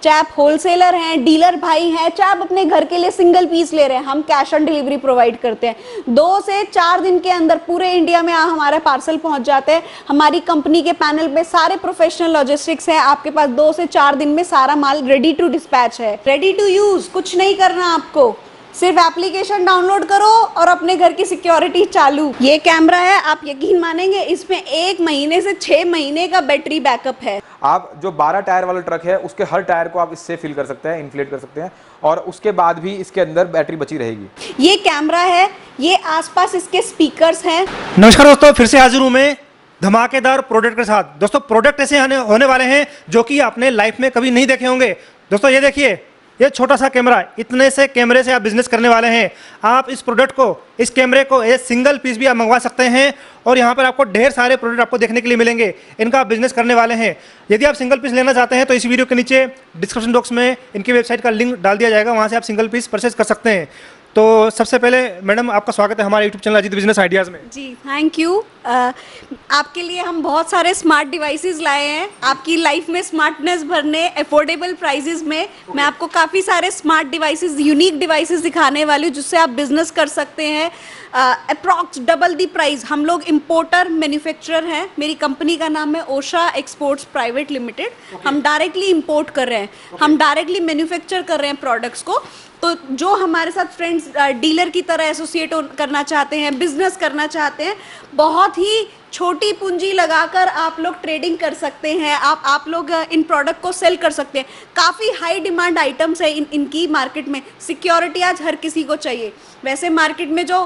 चाहे आप होलसेलर हैं, डीलर भाई हैं, चाहे आप अपने घर के लिए सिंगल पीस ले रहे हैं, हम कैश ऑन डिलीवरी प्रोवाइड करते हैं। 2 से 4 दिन के अंदर पूरे इंडिया में हमारे पार्सल पहुंच जाते हैं। हमारी कंपनी के पैनल पे सारे प्रोफेशनल लॉजिस्टिक्स हैं, आपके पास 2 से 4 दिन में सारा माल रेडी टू डिस्पैच है, रेडी टू यूज। कुछ नहीं करना आपको, सिर्फ एप्लीकेशन डाउनलोड करो और अपने घर की सिक्योरिटी चालू। ये कैमरा है, आप यकीन मानेंगे इसमें 1 महीने से 6 महीने का बैटरी बैकअप है। आप जो 12 टायर वाला ट्रक है उसके हर टायर को आप इससे फिल कर सकते हैं, इन्फ्लेट कर सकते हैं, और उसके बाद भी इसके अंदर बैटरी बची रहेगी। ये कैमरा है, ये आसपास इसके स्पीकर्स हैं। नमस्कार दोस्तों, फिर से हाजिर हूं मैं धमाकेदार प्रोडक्ट के साथ। दोस्तों प्रोडक्ट ऐसे होने वाले हैं जो कि आपने लाइफ में कभी नहीं देखे होंगे। दोस्तों ये देखिए, ये छोटा सा कैमरा, इतने से कैमरे से आप बिजनेस करने वाले हैं। आप इस प्रोडक्ट को, इस कैमरे को ये सिंगल पीस भी आप मंगवा सकते हैं, और यहाँ पर आपको ढेर सारे प्रोडक्ट आपको देखने के लिए मिलेंगे। इनका आप बिजनेस करने वाले हैं। यदि आप सिंगल पीस लेना चाहते हैं तो इस वीडियो के नीचे डिस्क्रिप्शन बॉक्स में इनकी वेबसाइट का लिंक डाल दिया जाएगा, वहाँ से आप सिंगल पीस परचेज कर सकते हैं। तो सबसे पहले मैडम आपका स्वागत है हमारे YouTube channel Ajit business ideas में। जी थैंक यू। आपके लिए हम बहुत सारे स्मार्ट डिवाइसेस लाए हैं, आपकी लाइफ में स्मार्टनेस भरने, अफोर्डेबल प्राइजेस में। मैं आपको काफ़ी सारे स्मार्ट डिवाइसेस, यूनिक डिवाइसेस दिखाने वाली हूँ जिससे आप बिजनेस कर सकते हैं अप्रॉक्स डबल दी प्राइस। हम लोग इंपोर्टर मैन्युफैक्चरर हैं, मेरी कंपनी का नाम है ओशा एक्सपोर्ट्स प्राइवेट लिमिटेड। हम डायरेक्टली इंपोर्ट कर रहे हैं, हम डायरेक्टली मैन्युफैक्चर कर रहे हैं प्रोडक्ट्स को। तो जो हमारे साथ फ्रेंड्स डीलर की तरह एसोसिएट करना चाहते हैं, बिजनेस करना चाहते हैं, बहुत ही छोटी पूंजी लगाकर आप लोग ट्रेडिंग कर सकते हैं। आप लोग इन प्रोडक्ट को सेल कर सकते हैं। काफ़ी हाई डिमांड आइटम्स है इनकी मार्केट में। सिक्योरिटी आज हर किसी को चाहिए। वैसे मार्केट में जो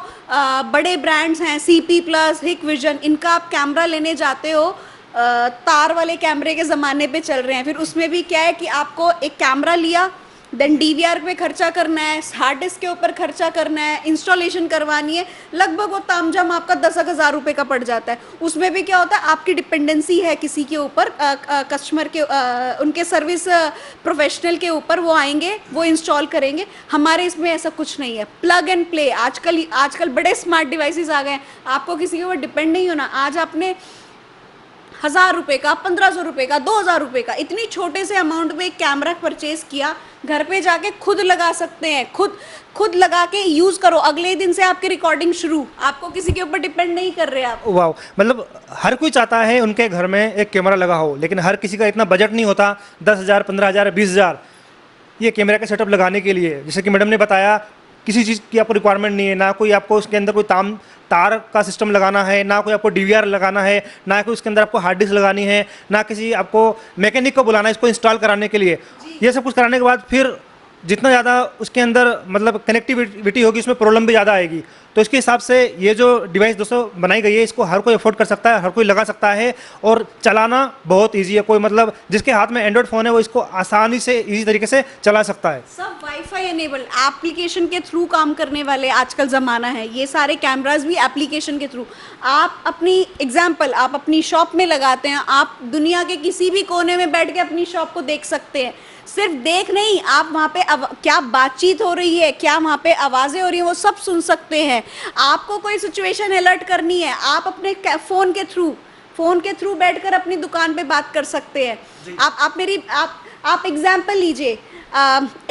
बड़े ब्रांड्स हैं, CP प्लस, हिकविजन, इनका आप कैमरा लेने जाते हो, तार वाले कैमरे के ज़माने पे चल रहे हैं। फिर उसमें भी क्या है कि आपको एक कैमरा लिया, देन DVR पे खर्चा करना है, हार्ड डिस्क के ऊपर खर्चा करना है, इंस्टॉलेशन करवानी है, लगभग वो तामझाम आपका 10,000 रुपये का पड़ जाता है। उसमें भी क्या होता है, आपकी डिपेंडेंसी है किसी के ऊपर, कस्टमर के, उनके सर्विस प्रोफेशनल के ऊपर। वो आएंगे, वो इंस्टॉल करेंगे। हमारे इसमें ऐसा कुछ नहीं है, प्लग एंड प्ले। आजकल बड़े स्मार्ट डिवाइसेस आ गए हैं, आपको किसी के ऊपर डिपेंड नहीं होना। आज आपने 1,000 रुपये का, 1,500 रुपये का, 2,000 रुपये का, इतनी छोटे से अमाउंट में एक कैमरा परचेज किया, घर पे जाके खुद लगा सकते हैं। खुद लगा के यूज़ करो, अगले दिन से आपकी रिकॉर्डिंग शुरू। आपको किसी के ऊपर डिपेंड नहीं कर रहे आप। वाह, मतलब हर कोई चाहता है उनके घर में एक कैमरा लगा हो, लेकिन हर किसी का इतना बजट नहीं होता 10,000, 15,000, 20,000 ये कैमरा का सेटअप लगाने के लिए। जैसे कि मैडम ने बताया, किसी चीज़ की आपको रिक्वायरमेंट नहीं है, ना कोई आपको उसके अंदर कोई तार का सिस्टम लगाना है, ना कोई आपको DVR लगाना है, ना कोई उसके अंदर आपको हार्ड डिस्क लगानी है, ना किसी आपको मैकेनिक को बुलाना है इसको इंस्टॉल कराने के लिए। ये सब कुछ कराने के बाद फिर जितना ज़्यादा उसके अंदर मतलब कनेक्टिविटी होगी, उसमें प्रॉब्लम भी ज़्यादा आएगी। तो इसके हिसाब से ये जो डिवाइस दोस्तों बनाई गई है, इसको हर कोई अफोर्ड कर सकता है, हर कोई लगा सकता है, और चलाना बहुत ईजी है। कोई मतलब जिसके हाथ में एंड्रॉइड फ़ोन है वो इसको आसानी से ईजी तरीके से चला सकता है। सब वाईफाई एनेबल एप्लीकेशन के थ्रू काम करने वाले आजकल ज़माना है। ये सारे कैमरास भी एप्लीकेशन के थ्रू। आप अपनी एग्जाम्पल, आप अपनी शॉप में लगाते हैं, आप दुनिया के किसी भी कोने में बैठ के अपनी शॉप को देख सकते हैं। सिर्फ देख नहीं, आप वहाँ पे क्या बातचीत हो रही है, क्या वहाँ पे आवाज़ें हो रही हैं, वो सब सुन सकते हैं। आपको कोई सिचुएशन अलर्ट करनी है, आप अपने फ़ोन के थ्रू बैठकर अपनी दुकान पे बात कर सकते हैं। आप एग्जाम्पल लीजिए।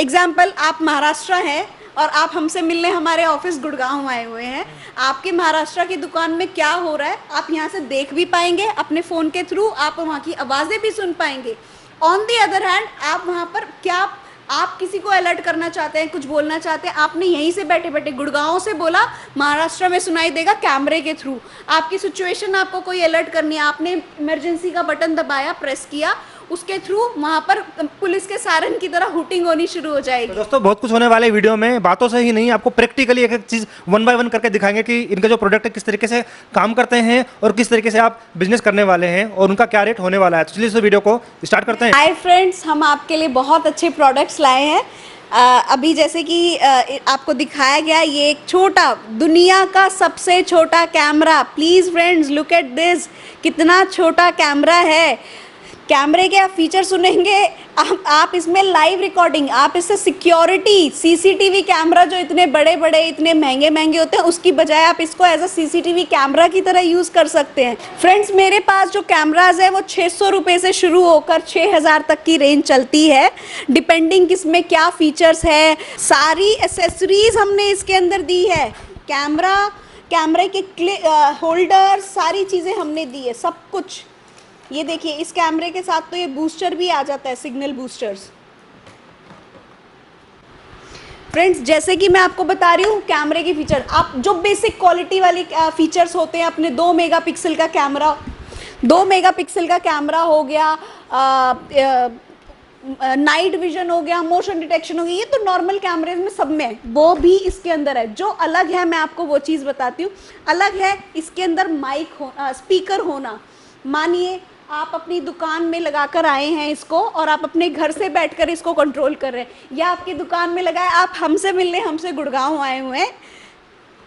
एग्जाम्पल, आप महाराष्ट्र हैं और आप हमसे मिलने हमारे ऑफिस गुड़गांव आए हुए हैं। आपके महाराष्ट्र की दुकान में क्या हो रहा है आप यहाँ से देख भी पाएंगे अपने फ़ोन के थ्रू, आप वहाँ की आवाज़ें भी सुन पाएंगे। ऑन दी अदर हैंड, आप वहाँ पर क्या आप किसी को अलर्ट करना चाहते हैं, कुछ बोलना चाहते हैं, आपने यहीं से बैठे बैठे गुड़गांव से बोला, महाराष्ट्र में सुनाई देगा कैमरे के थ्रू। आपकी सिचुएशन, आपको कोई अलर्ट करनी है, आपने इमरजेंसी का बटन दबाया, प्रेस किया, उसके थ्रू वहाँ पर पुलिस के सायरन की तरह हुटिंग होनी शुरू हो जाएगी। तो दोस्तों बहुत कुछ होने वाले वीडियो में, बातों से ही नहीं, आपको प्रैक्टिकली एक एक चीज़ 1 बाय 1 करके दिखाएंगे कि इनका जो प्रोडक्ट है किस तरीके से काम करते हैं और किस तरीके से आप बिजनेस करने वाले हैं और उनका क्या रेट होने वाला है। तो चलिए इस वीडियो को स्टार्ट करते हैं। हाय फ्रेंड्स, हम आपके लिए बहुत अच्छे प्रोडक्ट्स लाए हैं। अभी जैसे कि आपको दिखाया गया, ये एक छोटा, दुनिया का सबसे छोटा camera. Please friends look at this, कितना छोटा कैमरा है। कैमरे के आप फीचर सुनेंगे, आप इसमें लाइव रिकॉर्डिंग, आप इससे सिक्योरिटी, सीसीटीवी कैमरा जो इतने बड़े बड़े इतने महंगे महंगे होते हैं उसकी बजाय आप इसको एज अ सीसीटीवी कैमरा की तरह यूज़ कर सकते हैं। फ्रेंड्स, मेरे पास जो कैमराज है वो 600 रुपये से शुरू होकर 6000 तक की रेंज चलती है, डिपेंडिंग किसमें क्या फीचर्स है। सारी एसेसरीज हमने इसके अंदर दी है, कैमरे के होल्डर, सारी चीज़ें हमने दी है, सब कुछ। ये देखिए, इस कैमरे के साथ तो ये बूस्टर भी आ जाता है, सिग्नल बूस्टर्स। फ्रेंड्स, जैसे कि मैं आपको बता रही हूँ कैमरे के फीचर, आप जो बेसिक क्वालिटी वाली फीचर्स होते हैं अपने 2 मेगापिक्सल का कैमरा, 2 मेगापिक्सल का कैमरा हो गया, नाइट विजन हो गया, मोशन डिटेक्शन हो गया, ये तो नॉर्मल कैमरेज में सब में है, वो भी इसके अंदर है। जो अलग है मैं आपको वो चीज़ बताती हूँ, अलग है इसके अंदर माइक हो, स्पीकर होना। मानिए आप अपनी दुकान में लगाकर आए हैं इसको और आप अपने घर से बैठकर इसको कंट्रोल कर रहे हैं, या आपकी दुकान में लगा है, आप हमसे मिलने हमसे गुड़गांव आए हुए हैं,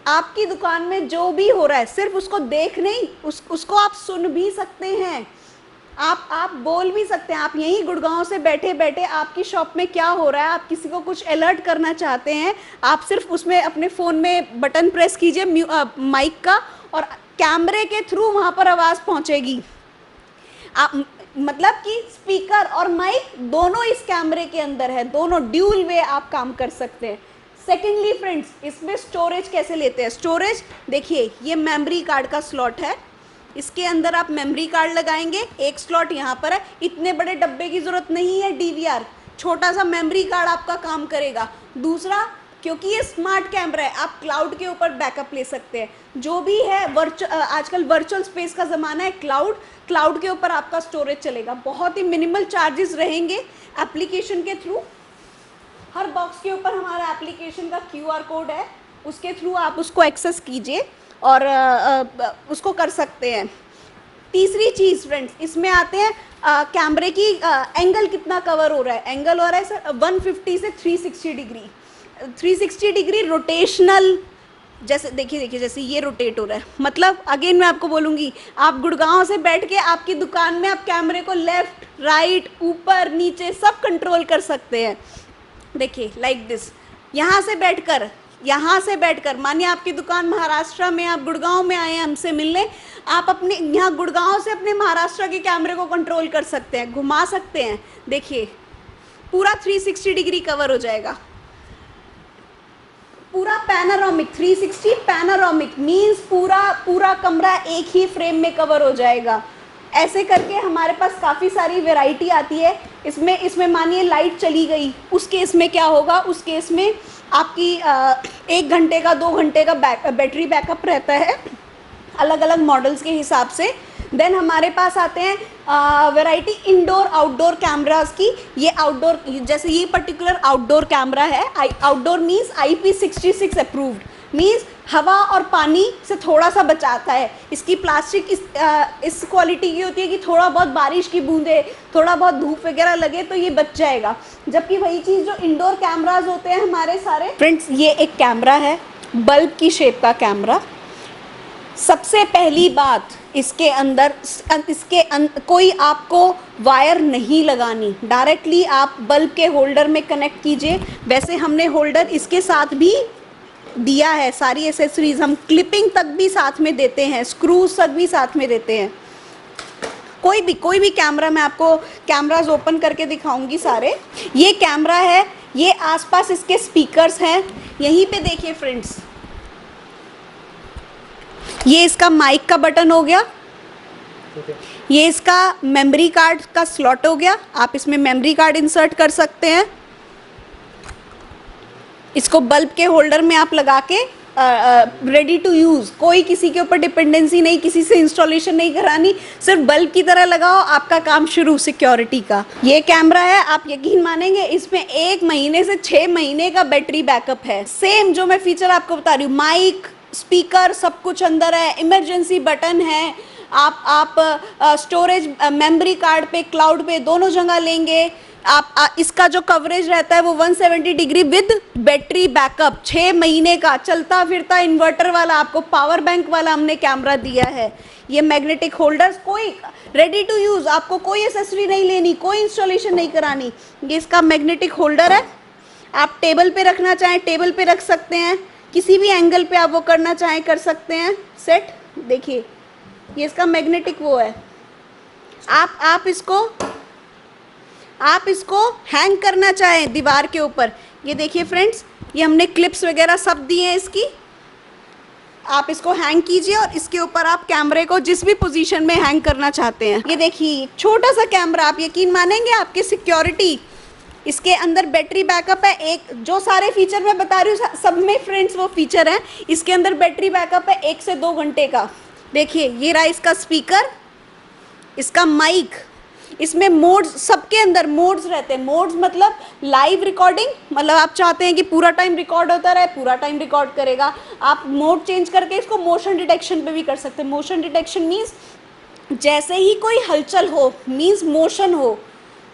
आपकी दुकान में जो भी हो रहा है सिर्फ उसको देख नहीं, उसको आप सुन भी सकते हैं, आप बोल भी सकते हैं। आप यहीं गुड़गांव से बैठे बैठे आपकी शॉप में क्या हो रहा है, आप किसी को कुछ अलर्ट करना चाहते हैं, आप सिर्फ उसमें अपने फ़ोन में बटन प्रेस कीजिए माइक का और कैमरे के थ्रू वहाँ पर आवाज़ पहुँचेगी। आप मतलब कि स्पीकर और माइक दोनों इस कैमरे के अंदर है, दोनों ड्यूल वे आप काम कर सकते हैं। सेकेंडली फ्रेंड्स, इसमें स्टोरेज कैसे लेते हैं? स्टोरेज देखिए, ये मेमोरी कार्ड का स्लॉट है, इसके अंदर आप मेमोरी कार्ड लगाएंगे, एक स्लॉट यहाँ पर है। इतने बड़े डब्बे की ज़रूरत नहीं है डीवीआर, छोटा सा मेमोरी कार्ड आपका काम करेगा। दूसरा, क्योंकि ये स्मार्ट कैमरा है, आप क्लाउड के ऊपर बैकअप ले सकते हैं। जो भी है आजकल वर्चुअल स्पेस का ज़माना है, क्लाउड के ऊपर आपका स्टोरेज चलेगा। बहुत ही मिनिमल चार्जेस रहेंगे एप्लीकेशन के थ्रू। हर बॉक्स के ऊपर हमारा एप्लीकेशन का QR कोड है, उसके थ्रू आप उसको एक्सेस कीजिए और उसको कर सकते हैं। तीसरी चीज़ फ्रेंड्स, इसमें आते हैं कैमरे की एंगल कितना कवर हो रहा है। एंगल हो रहा है सर 150 से 360 डिग्री, 360 डिग्री रोटेशनल। जैसे देखिए जैसे ये रोटेट हो रहा है, मतलब अगेन मैं आपको बोलूँगी, आप गुड़गांव से बैठ के आपकी दुकान में आप कैमरे को लेफ़्ट राइट ऊपर नीचे सब कंट्रोल कर सकते हैं। देखिए लाइक दिस, यहाँ से बैठकर मानिए आपकी दुकान महाराष्ट्र में, आप गुड़गांव में आए हैं हमसे मिलने, आप अपने यहाँ गुड़गांव से अपने महाराष्ट्र के कैमरे को कंट्रोल कर सकते हैं, घुमा सकते हैं। देखिए पूरा 360 डिग्री कवर हो जाएगा, पूरा पैनारोमिक। 360 पैनारोमिक मीन्स पूरा कमरा एक ही फ्रेम में कवर हो जाएगा। ऐसे करके हमारे पास काफ़ी सारी वैरायटी आती है। इसमें मानिए लाइट चली गई, उस केस में क्या होगा, उस केस में आपकी 1 घंटे का 2 घंटे का बैटरी बैकअप रहता है, अलग अलग मॉडल्स के हिसाब से। देन हमारे पास आते हैं वैरायटी इंडोर आउटडोर कैमरास की। ये आउटडोर, जैसे ये पर्टिकुलर आउटडोर कैमरा है, outdoor means IP66 approved, means हवा और पानी से थोड़ा सा बचाता है। इसकी प्लास्टिक इस क्वालिटी की होती है कि थोड़ा बहुत बारिश की बूंदे, थोड़ा बहुत धूप वगैरह लगे तो ये बच जाएगा। जबकि वही चीज़ जो इंडोर कैमराज होते हैं हमारे सारे फ्रेंड्स, ये एक कैमरा है बल्ब की शेप का कैमरा। सबसे पहली बात, इसके अंदर कोई आपको वायर नहीं लगानी, डायरेक्टली आप बल्ब के होल्डर में कनेक्ट कीजिए। वैसे हमने होल्डर इसके साथ भी दिया है, सारी एसेसरीज हम क्लिपिंग तक भी साथ में देते हैं, स्क्रूज तक भी साथ में देते हैं। कोई भी कैमरा, मैं आपको कैमराज ओपन करके दिखाऊंगी सारे। ये कैमरा है, ये आसपास इसके स्पीकर्स हैं, यहीं पे देखिए फ्रेंड्स, ये इसका माइक का बटन हो गया, ये इसका मेमोरी कार्ड का स्लॉट हो गया, आप इसमें मेमोरी कार्ड इंसर्ट कर सकते हैं। इसको बल्ब के होल्डर में आप लगा के रेडी टू यूज़, कोई किसी के ऊपर डिपेंडेंसी नहीं, किसी से इंस्टॉलेशन नहीं करानी, सिर्फ बल्ब की तरह लगाओ, आपका काम शुरू सिक्योरिटी का। ये कैमरा है, आप यकीन मानेंगे इसमें 1 महीने से 6 महीने का बैटरी बैकअप है। सेम जो मैं फीचर आपको बता रही हूँ, माइक स्पीकर सब कुछ अंदर है, इमरजेंसी बटन है। आप स्टोरेज मेमोरी कार्ड पे, क्लाउड पे दोनों जगह लेंगे। इसका जो कवरेज रहता है वो 170 डिग्री विद बैटरी बैकअप, 6 महीने का चलता फिरता इन्वर्टर वाला आपको पावर बैंक वाला हमने कैमरा दिया है। ये मैग्नेटिक होल्डर्स, कोई रेडी टू यूज़, आपको कोई एक्सेसरी नहीं लेनी, कोई इंस्टॉलेशन नहीं करानी। ये इसका मैग्नेटिक होल्डर है, आप टेबल पे रखना चाहें टेबल पे रख सकते हैं, किसी भी एंगल पे आप वो करना चाहें कर सकते हैं सेट। देखिए ये इसका मैग्नेटिक वो है, आप इसको हैंग करना चाहें दीवार के ऊपर। ये देखिए फ्रेंड्स, ये हमने क्लिप्स वगैरह सब दिए हैं इसकी, आप इसको हैंग कीजिए और इसके ऊपर आप कैमरे को जिस भी पोजीशन में हैंग करना चाहते हैं। ये देखिए छोटा सा कैमरा, आप यकीन मानेंगे आपकी सिक्योरिटी, इसके अंदर बैटरी बैकअप है, एक जो सारे फीचर मैं बता रही हूँ सब में फ्रेंड्स वो फीचर हैं। इसके अंदर बैटरी बैकअप है 1 से 2 घंटे का। देखिए ये रहा इसका स्पीकर, इसका माइक, इसमें मोड्स, सबके अंदर मोड्स रहते हैं। मोड्स मतलब लाइव रिकॉर्डिंग, मतलब आप चाहते हैं कि पूरा टाइम रिकॉर्ड होता रहे, पूरा टाइम रिकॉर्ड करेगा। आप मोड चेंज करके इसको मोशन डिटेक्शन पे भी कर सकते हैं। मोशन डिटेक्शन मीन्स जैसे ही कोई हलचल हो, मीन्स मोशन हो,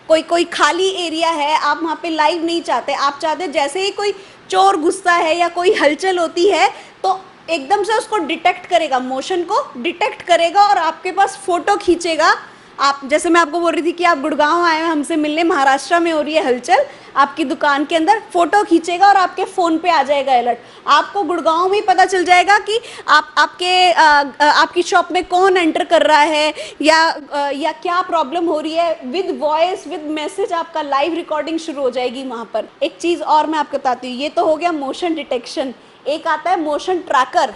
कोई खाली एरिया है, आप वहाँ पे लाइव नहीं चाहते, आप चाहते हैं जैसे ही कोई चोर घुसता है या कोई हलचल होती है तो एकदम से उसको डिटेक्ट करेगा, मोशन को डिटेक्ट करेगा और आपके पास फ़ोटो खींचेगा। आप जैसे मैं आपको बोल रही थी कि आप गुड़गांव आए हैं हमसे मिलने, महाराष्ट्र में हो रही है हलचल, आपकी दुकान के अंदर फ़ोटो खींचेगा और आपके फ़ोन पे आ जाएगा अलर्ट। आपको गुड़गांव में ही पता चल जाएगा कि आपकी शॉप में कौन एंटर कर रहा है या क्या प्रॉब्लम हो रही है। विद वॉइस विद मैसेज आपका लाइव रिकॉर्डिंग शुरू हो जाएगी वहाँ पर। एक चीज़ और मैं आपको बताती हूँ, ये तो हो गया मोशन डिटेक्शन। एक आता है मोशन ट्रैकर,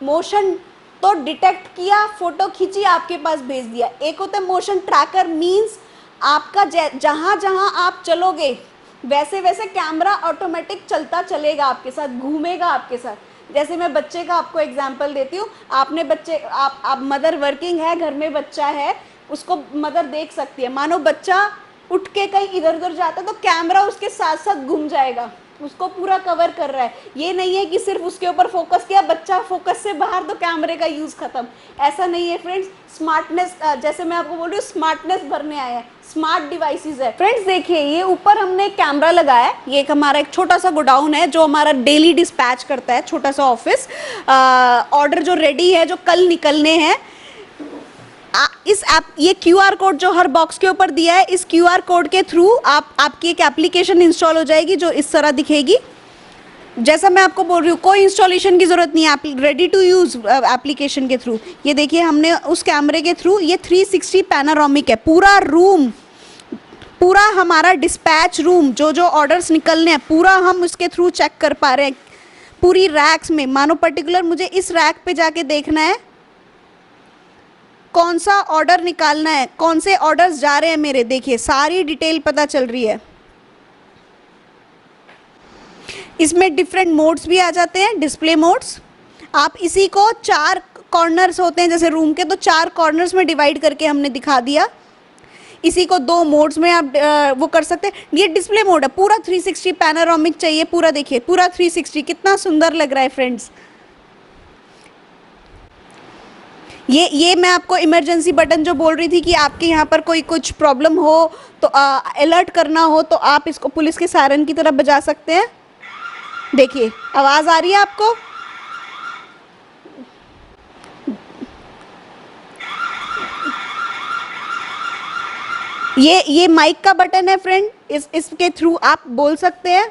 मोशन तो डिटेक्ट किया, फोटो खींची, आपके पास भेज दिया। एक होता है मोशन ट्रैकर, मीन्स आपका जहाँ जहाँ आप चलोगे वैसे वैसे कैमरा ऑटोमेटिक चलता चलेगा आपके साथ, घूमेगा आपके साथ। जैसे मैं बच्चे का आपको एग्जांपल देती हूँ, आपने बच्चे आप मदर वर्किंग है, घर में बच्चा है, उसको मदर देख सकती है। मानो बच्चा उठ के कहीं इधर उधर जाता है तो कैमरा उसके साथ साथ घूम जाएगा, उसको पूरा कवर कर रहा है। ये नहीं है कि सिर्फ उसके ऊपर फोकस किया, बच्चा फोकस से बाहर तो कैमरे का यूज़ खत्म, ऐसा नहीं है फ्रेंड्स। स्मार्टनेस, जैसे मैं आपको बोल रही हूँ स्मार्टनेस भरने आया है, स्मार्ट डिवाइसेस है फ्रेंड्स। देखिए ये ऊपर हमने एक कैमरा लगाया है, ये एक हमारा एक छोटा सा गोडाउन है जो हमारा डेली डिस्पैच करता है, छोटा सा ऑफिस। ऑर्डर जो रेडी है, जो कल निकलने हैं, इस ऐप, ये QR कोड जो हर बॉक्स के ऊपर दिया है, इस QR कोड के थ्रू आपकी एक एप्लीकेशन इंस्टॉल हो जाएगी जो इस तरह दिखेगी। जैसा मैं आपको बोल रही हूँ, कोई इंस्टॉलेशन की ज़रूरत नहीं है, रेडी टू यूज़ एप्लीकेशन के थ्रू। ये देखिए हमने उस कैमरे के थ्रू, ये 360 पैनारोमिक है, पूरा रूम, पूरा हमारा डिस्पैच रूम, जो ऑर्डर्स निकलने हैं पूरा हम उसके थ्रू चेक कर पा रहे हैं। पूरी रैक्स में, मानो पर्टिकुलर मुझे इस रैक पे जाके देखना है कौन सा ऑर्डर निकालना है, कौन से ऑर्डर्स जा रहे हैं मेरे, देखिए सारी डिटेल पता चल रही है। इसमें डिफरेंट मोड्स भी आ जाते हैं, डिस्प्ले मोड्स। आप इसी को 4 कॉर्नर्स होते हैं जैसे रूम के, तो 4 कॉर्नर्स में डिवाइड करके हमने दिखा दिया। इसी को 2 मोड्स में आप वो कर सकते हैं। ये डिस्प्ले मोड है, पूरा 360 पैनारोमिक चाहिए, पूरा देखिए, पूरा 360, कितना सुंदर लग रहा है फ्रेंड्स। ये मैं आपको इमरजेंसी बटन जो बोल रही थी कि आपके यहाँ पर कोई कुछ प्रॉब्लम हो तो अलर्ट करना हो तो आप इसको पुलिस के सायरन की तरह बजा सकते हैं। देखिए आवाज़ आ रही है आपको, ये माइक का बटन है फ्रेंड, इसके थ्रू आप बोल सकते हैं,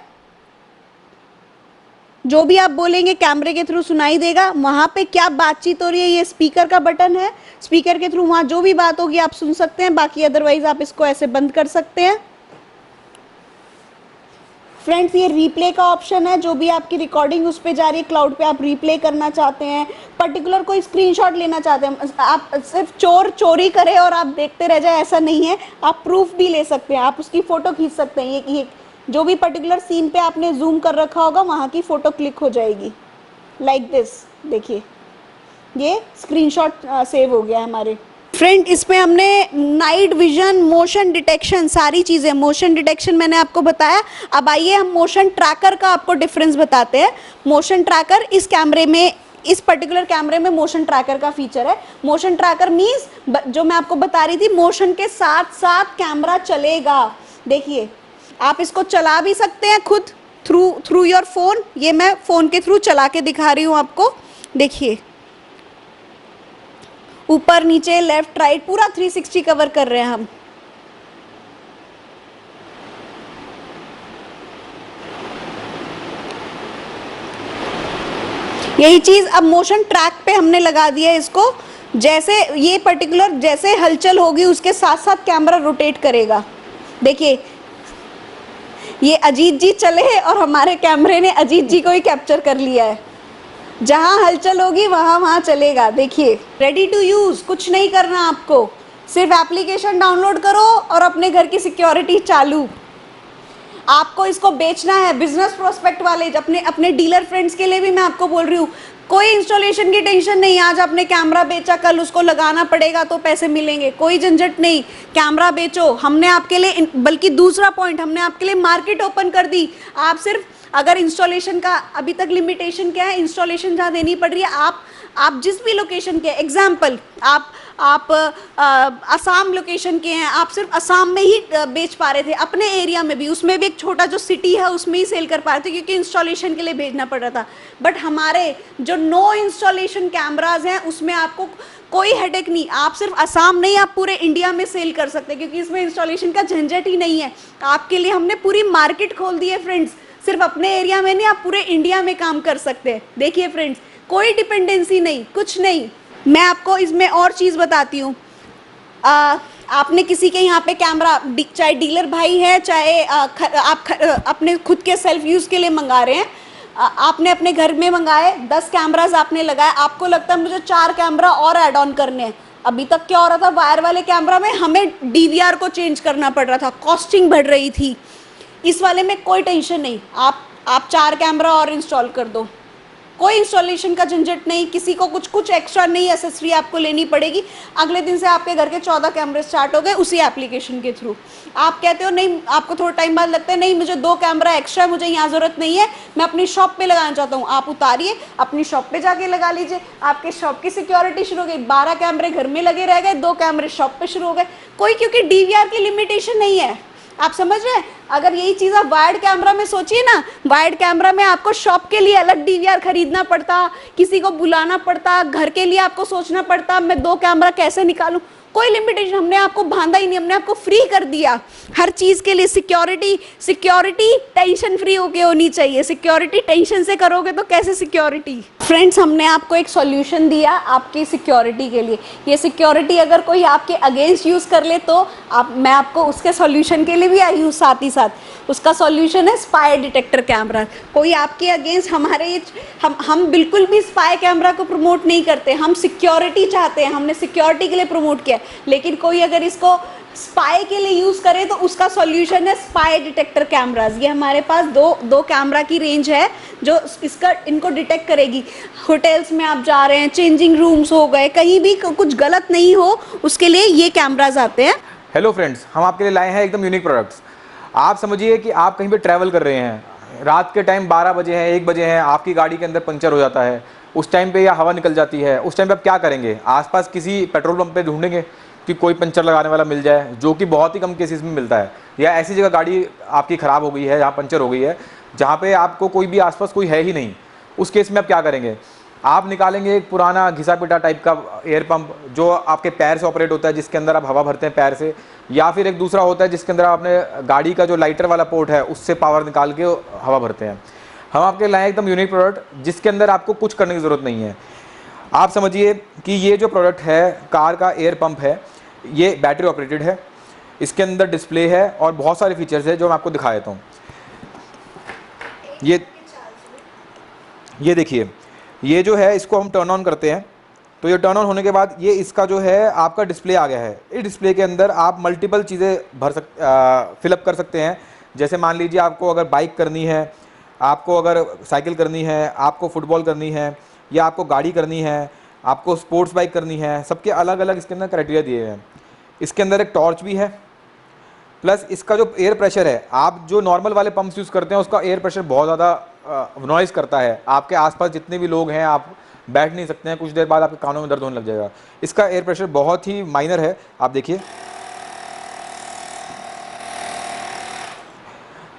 जो भी आप बोलेंगे कैमरे के थ्रू सुनाई देगा। वहाँ पे क्या बातचीत हो रही है, ये स्पीकर का बटन है, स्पीकर के थ्रू वहाँ जो भी बात होगी आप सुन सकते हैं। बाकी अदरवाइज आप इसको ऐसे बंद कर सकते हैं। फ्रेंड्स ये रीप्ले का ऑप्शन है, जो भी आपकी रिकॉर्डिंग उस पर जा रही है क्लाउड पे, आप रीप्ले करना चाहते हैं, पर्टिकुलर कोई स्क्रीनशॉट लेना चाहते हैं, आप सिर्फ चोरी करे और आप देखते रह जाए, ऐसा नहीं है, आप प्रूफ भी ले सकते हैं, आप उसकी फ़ोटो खींच सकते हैं। ये जो भी पर्टिकुलर सीन पे आपने जूम कर रखा होगा वहाँ की फ़ोटो क्लिक हो जाएगी लाइक दिस। देखिए ये स्क्रीनशॉट सेव हो गया हमारे। फ्रेंड इसमें हमने नाइट विजन, मोशन डिटेक्शन, सारी चीज़ें, मोशन डिटेक्शन मैंने आपको बताया। अब आइए हम मोशन ट्रैकर का आपको डिफरेंस बताते हैं। मोशन ट्रैकर इस कैमरे में, इस पर्टिकुलर कैमरे में मोशन ट्रैकर का फीचर है। मोशन ट्रैकर मीन्स जो मैं आपको बता रही थी, मोशन के साथ साथ कैमरा चलेगा, देखिए, आप इसको चला भी सकते हैं खुद थ्रू योर फोन। ये मैं फोन के थ्रू चला के दिखा रही हूँ आपको। देखिए, ऊपर नीचे लेफ्ट राइट पूरा 360 कवर कर रहे हैं हम। यही चीज अब मोशन ट्रैक पे हमने लगा दिया है इसको। जैसे ये पर्टिकुलर जैसे हलचल होगी उसके साथ साथ कैमरा रोटेट करेगा। देखिए, ये अजीत जी चले और हमारे कैमरे ने अजीत जी को ही कैप्चर कर लिया है। जहां हलचल होगी वहां चलेगा। देखिए, रेडी टू यूज, कुछ नहीं करना आपको, सिर्फ एप्लीकेशन डाउनलोड करो और अपने घर की सिक्योरिटी चालू। आपको इसको बेचना है, बिजनेस प्रोस्पेक्ट वाले अपने डीलर फ्रेंड्स के लिए भी मैं आपको बोल रही हूँ, कोई इंस्टॉलेशन की टेंशन नहीं। आज आपने कैमरा बेचा, कल उसको लगाना पड़ेगा तो पैसे मिलेंगे, कोई झंझट नहीं। कैमरा बेचो, हमने आपके लिए, बल्कि दूसरा पॉइंट, हमने आपके लिए मार्केट ओपन कर दी। आप सिर्फ, अगर इंस्टॉलेशन का अभी तक लिमिटेशन क्या है, इंस्टॉलेशन जहाँ देनी पड़ रही है, आप जिस भी लोकेशन के, एग्जाम्पल आप असम लोकेशन के हैं, आप सिर्फ असम में ही बेच पा रहे थे, अपने एरिया में भी, उसमें भी एक छोटा जो सिटी है उसमें ही सेल कर पा रहे थे क्योंकि इंस्टॉलेशन के लिए भेजना पड़ रहा था। बट हमारे जो नो इंस्टॉलेशन कैमराज हैं उसमें आपको कोई हेडेक नहीं। आप सिर्फ असम नहीं, आप पूरे इंडिया में सेल कर सकते हैं क्योंकि इसमें इंस्टॉलेशन का झंझट ही नहीं है। आपके लिए हमने पूरी मार्केट खोल दी है फ्रेंड्स। सिर्फ अपने एरिया में नहीं, आप पूरे इंडिया में काम कर सकते हैं। देखिए फ्रेंड्स, कोई डिपेंडेंसी नहीं, कुछ नहीं। मैं आपको इसमें और चीज़ बताती हूँ। आपने किसी के यहाँ पे कैमरा, चाहे डीलर भाई है, चाहे आप अपने खुद के सेल्फ यूज़ के लिए मंगा रहे हैं, आपने अपने घर में मंगाए, 10 कैमराज आपने लगाए, आपको लगता है मुझे 4 कैमरा और ऐड ऑन करने हैं। अभी तक क्या हो रहा था, वायर वाले कैमरा में हमें डीवीआर को चेंज करना पड़ रहा था, कॉस्टिंग बढ़ रही थी। इस वाले में कोई टेंशन नहीं, आप 4 कैमरा और इंस्टॉल कर दो, कोई इंस्टॉलेशन का झंझट नहीं, किसी को कुछ एक्स्ट्रा नहीं एसेसरी आपको लेनी पड़ेगी। अगले दिन से आपके घर के 14 कैमरे स्टार्ट हो गए उसी एप्लीकेशन के थ्रू। आप कहते हो नहीं, आपको थोड़ा टाइम बाद लगता है नहीं मुझे 2 कैमरा एक्स्ट्रा है, मुझे यहाँ ज़रूरत नहीं है, मैं अपनी शॉप पे लगाना चाहता हूँ, आप उतारिए, अपनी शॉप पे जाके लगा लीजिए। आपके शॉप की सिक्योरिटी शुरू हो गई, 12 कैमरे घर में लगे रह गए, 2 कैमरे शॉप पे शुरू हो गए। कोई, क्योंकि डीवीआर की लिमिटेशन नहीं है। आप समझ रहे हैं? अगर यही चीज़ आप वायर्ड कैमरा में सोचिए ना, वायर्ड कैमरा में आपको शॉप के लिए अलग डीवीआर खरीदना पड़ता, किसी को बुलाना पड़ता, घर के लिए आपको सोचना पड़ता मैं 2 कैमरा कैसे निकालूं। कोई लिमिटेशन हमने आपको बांधा ही नहीं, हमने आपको फ्री कर दिया हर चीज़ के लिए। सिक्योरिटी टेंशन फ्री होके होनी चाहिए। सिक्योरिटी टेंशन से करोगे तो कैसे सिक्योरिटी। फ्रेंड्स, हमने आपको एक सॉल्यूशन दिया आपकी सिक्योरिटी के लिए। ये सिक्योरिटी अगर कोई आपके अगेंस्ट यूज़ कर ले तो मैं आपको उसके सॉल्यूशन के लिए भी आई हूँ साथ ही साथ। उसका सॉल्यूशन है स्पाई डिटेक्टर कैमरा। कोई आपके अगेंस्ट, हम बिल्कुल भी स्पाई कैमरा को प्रमोट नहीं करते, हम सिक्योरिटी चाहते हैं, हमने सिक्योरिटी के लिए प्रमोट किया। लेकिन कोई अगर इसको स्पाई के लिए यूज़ करे तो उसका सॉल्यूशन है स्पाई डिटेक्टर कैमराज। ये हमारे पास दो कैमरा की रेंज है जो इनको डिटेक्ट करेगी। होटल्स में आप जा रहे हैं, चेंजिंग रूम्स हो गए, कहीं भी कुछ गलत नहीं हो, उसके लिए ये कैमराज आते हैं। हेलो फ्रेंड्स, हम आपके लिए लाए हैं एकदम यूनिक प्रोडक्ट्स। आप समझिए कि आप कहीं पे ट्रैवल कर रहे हैं, रात के टाइम 12 बजे हैं, 1 बजे हैं, आपकी गाड़ी के अंदर पंचर हो जाता है, उस टाइम पे या हवा निकल जाती है, उस टाइम पे आप क्या करेंगे? आसपास किसी पेट्रोल पंप पे ढूंढेंगे कि कोई पंचर लगाने वाला मिल जाए, जो कि बहुत ही कम केसेस में मिलता है। या ऐसी जगह गाड़ी आपकी ख़राब हो गई है, जहाँ पंचर हो गई है, जहाँ पे आपको कोई भी आसपास कोई है ही नहीं, उस केस में आप क्या करेंगे? आप निकालेंगे एक पुराना घिसा पिटा टाइप का एयर पंप जो आपके पैर से ऑपरेट होता है, जिसके अंदर आप हवा भरते हैं पैर से, या फिर एक दूसरा होता है जिसके अंदर आपने गाड़ी का जो लाइटर वाला पोर्ट है उससे पावर निकाल के हवा भरते हैं। हम आपके लाए एकदम यूनिक प्रोडक्ट जिसके अंदर आपको कुछ करने की ज़रूरत नहीं है। आप समझिए कि ये जो प्रोडक्ट है कार का एयर पंप है, ये बैटरी ऑपरेटेड है, इसके अंदर डिस्प्ले है और बहुत सारे फीचर्स है जो मैं आपको दिखा देता हूँ। ये देखिए, ये जो है इसको हम टर्न ऑन करते हैं तो ये टर्न ऑन होने के बाद ये इसका जो है आपका डिस्प्ले आ गया है। इस डिस्प्ले के अंदर आप मल्टीपल चीज़ें फिलअप कर सकते हैं। जैसे मान लीजिए आपको अगर बाइक करनी है, आपको अगर साइकिल करनी है, आपको फुटबॉल करनी है, या आपको गाड़ी करनी है, आपको स्पोर्ट्स बाइक करनी है, सबके अलग अलग इसके अंदर क्राइटेरिया दिए हुए हैं। इसके अंदर एक टॉर्च भी है, प्लस इसका जो एयर प्रेशर है, आप जो नॉर्मल वाले पंप्स यूज़ करते हैं उसका एयर प्रेशर बहुत ज़्यादा नॉइज़ करता है। आपके आसपास जितने भी लोग हैं आप बैठ नहीं सकते हैं, कुछ देर बाद आपके कानों में दर्द होने लग जाएगा। इसका एयर प्रेशर बहुत ही माइनर है, आप देखिए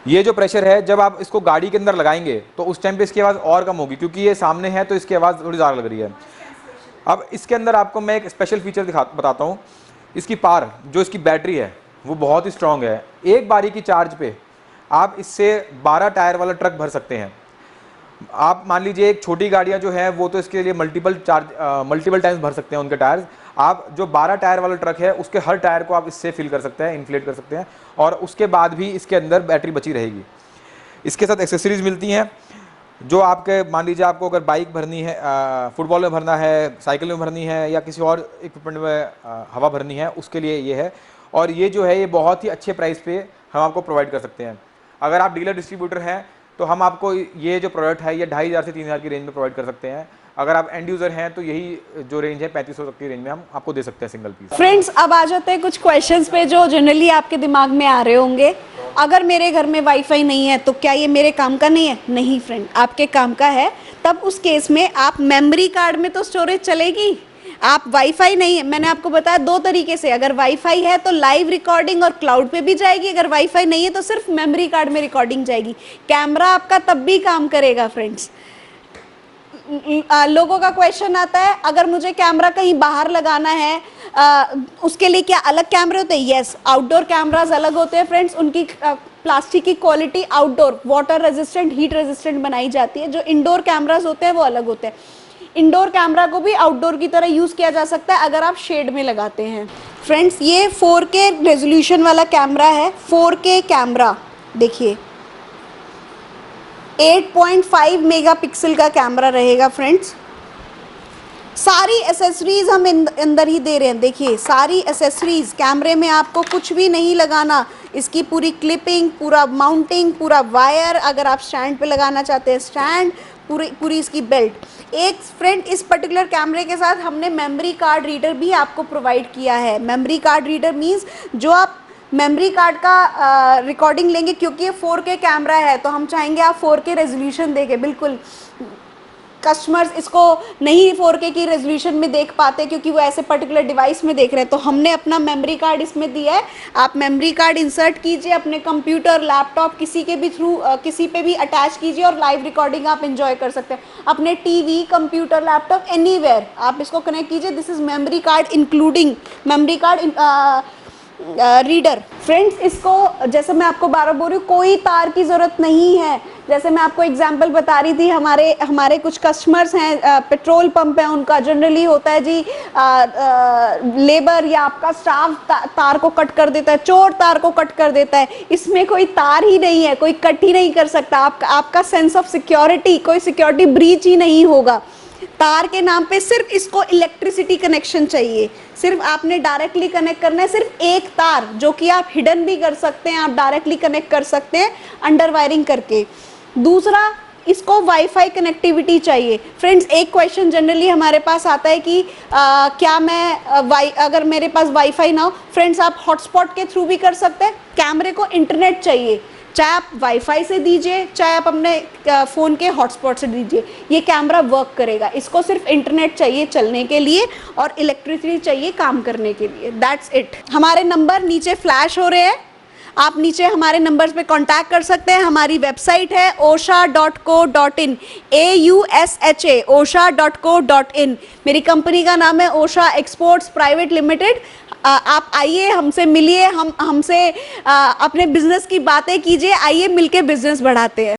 ये जो प्रेशर है जब आप इसको गाड़ी के अंदर लगाएंगे तो उस टाइम पे इसकी आवाज़ और कम होगी, क्योंकि ये सामने है तो इसकी आवाज़ थोड़ी ज़्यादा लग रही है। अब इसके अंदर आपको मैं एक स्पेशल फीचर बताता हूँ। इसकी पावर, जो इसकी बैटरी है वो बहुत ही स्ट्रॉन्ग है। एक बारी की चार्ज पे आप इससे 12 टायर वाला ट्रक भर सकते हैं। आप मान लीजिए एक छोटी गाड़ियाँ जो है वो तो इसके लिए मल्टीपल टाइम्स भर सकते हैं उनके टायर्स। आप जो 12 टायर वाला ट्रक है उसके हर टायर को आप इससे फिल कर सकते हैं, इन्फ्लेट कर सकते हैं, और उसके बाद भी इसके अंदर बैटरी बची रहेगी। इसके साथ एक्सेसरीज मिलती हैं जो आपके, मान लीजिए आपको अगर बाइक भरनी है, फुटबॉल में भरना है, साइकिल में भरनी है, या किसी और इक्विपमेंट में हवा भरनी है, उसके लिए ये है। और ये जो है ये बहुत ही अच्छे प्राइस पे हम आपको प्रोवाइड कर सकते हैं। अगर आप डीलर डिस्ट्रीब्यूटर हैं तो हम आपको ये जो प्रोडक्ट है ये 2500 से 3000 की रेंज में प्रोवाइड कर सकते हैं। अगर आप एंड यूज़र हैं तो यही जो रेंज है 3500 तक की रेंज में हम आपको दे सकते हैं सिंगल पीस। फ्रेंड्स, अब आ जाते हैं कुछ क्वेश्चंस पे जो जनरली आपके दिमाग में आ रहे होंगे। अगर मेरे घर में वाईफाई नहीं है तो क्या ये मेरे काम का नहीं है? नहीं फ्रेंड, आपके काम का है। तब उस केस में आप मेमोरी कार्ड में तो स्टोरेज चलेगी। आप वाईफाई नहीं है, मैंने आपको बताया 2 तरीके से। अगर वाईफाई है तो लाइव रिकॉर्डिंग और क्लाउड पे भी जाएगी, अगर वाईफाई नहीं है तो सिर्फ मेमोरी कार्ड में रिकॉर्डिंग जाएगी। कैमरा आपका तब भी काम करेगा फ्रेंड्स। लोगों का क्वेश्चन आता है अगर मुझे कैमरा कहीं बाहर लगाना है उसके लिए क्या अलग कैमरे होते हैं? यस, आउटडोर कैमराज अलग होते हैं फ्रेंड्स। उनकी प्लास्टिक की quality outdoor water resistant, heat resistant बनाई जाती है। जो इंडोर कैमराज होते हैं वो अलग होते हैं। इंडोर कैमरा को भी आउटडोर की तरह यूज़ किया जा सकता है अगर आप शेड में लगाते हैं। फ्रेंड्स, ये 4K रेजोल्यूशन वाला कैमरा है। 4K कैमरा देखिए, 8.5 मेगापिक्सल का कैमरा रहेगा फ्रेंड्स। सारी एसेसरीज हम अंदर ही दे रहे हैं। देखिए सारी एसेसरीज, कैमरे में आपको कुछ भी नहीं लगाना। इसकी पूरी क्लिपिंग, पूरा माउंटिंग, पूरा वायर, अगर आप स्टैंड पे लगाना चाहते हैं स्टैंड, पूरी इसकी बेल्ट। एक फ्रेंड, इस पर्टिकुलर कैमरे के साथ हमने मेमोरी कार्ड रीडर भी आपको प्रोवाइड किया है। मेमोरी कार्ड रीडर मीन्स जो आप मेमोरी कार्ड का रिकॉर्डिंग लेंगे, क्योंकि ये 4K कैमरा है तो हम चाहेंगे आप 4K रेजोल्यूशन देखें। बिल्कुल, कस्टमर्स इसको नहीं 4K की रेजोल्यूशन में देख पाते क्योंकि वो ऐसे पर्टिकुलर डिवाइस में देख रहे हैं, तो हमने अपना मेमोरी कार्ड इसमें दिया है। आप मेमोरी कार्ड इंसर्ट कीजिए अपने कंप्यूटर, लैपटॉप, किसी के भी थ्रू, किसी पे भी अटैच कीजिए और लाइव रिकॉर्डिंग आप एंजॉय कर सकते हैं। अपने टीवी, कंप्यूटर, लैपटॉप, एनीवेयर आप इसको कनेक्ट कीजिए। This is memory card including memory card reader. Friends, इसको जैसे मैं आपको बार बार बोल रही हूँ, कोई तार की ज़रूरत नहीं है। जैसे मैं आपको एग्जांपल बता रही थी, हमारे कुछ कस्टमर्स हैं, पेट्रोल पंप है, उनका जनरली होता है जी लेबर या आपका स्टाफ तार को कट कर देता है, चोर तार को कट कर देता है। इसमें कोई तार ही नहीं है, कोई कट ही नहीं कर सकता। आपका सेंस ऑफ सिक्योरिटी, कोई सिक्योरिटी ब्रीच ही नहीं होगा। तार के नाम पे सिर्फ इसको इलेक्ट्रिसिटी कनेक्शन चाहिए। सिर्फ आपने डायरेक्टली कनेक्ट करना है, सिर्फ एक तार, जो कि आप हिडन भी कर सकते हैं, आप डायरेक्टली कनेक्ट कर सकते हैं अंडर वायरिंग करके। दूसरा, इसको वाईफाई कनेक्टिविटी चाहिए। फ्रेंड्स, एक क्वेश्चन जनरली हमारे पास आता है कि क्या मैं अगर मेरे पास वाईफाई ना हो। फ्रेंड्स, आप हॉटस्पॉट के थ्रू भी कर सकते हैं। कैमरे को इंटरनेट चाहिए, चाहे आप वाईफाई से दीजिए, चाहे आप अपने फ़ोन के हॉटस्पॉट से दीजिए, ये कैमरा वर्क करेगा। इसको सिर्फ इंटरनेट चाहिए चलने के लिए और इलेक्ट्रिसिटी चाहिए काम करने के लिए। That's it. हमारे नंबर नीचे फ्लैश हो रहे हैं, आप नीचे हमारे नंबर्स पे कांटेक्ट कर सकते हैं। हमारी वेबसाइट है osha.co.in, AUSHA, osha.co.in। मेरी कंपनी का नाम है ओशा एक्सपोर्ट्स प्राइवेट लिमिटेड। आप आइए, हमसे मिलिए, हमसे अपने बिजनेस की बातें कीजिए। आइए मिलके बिजनेस बढ़ाते हैं।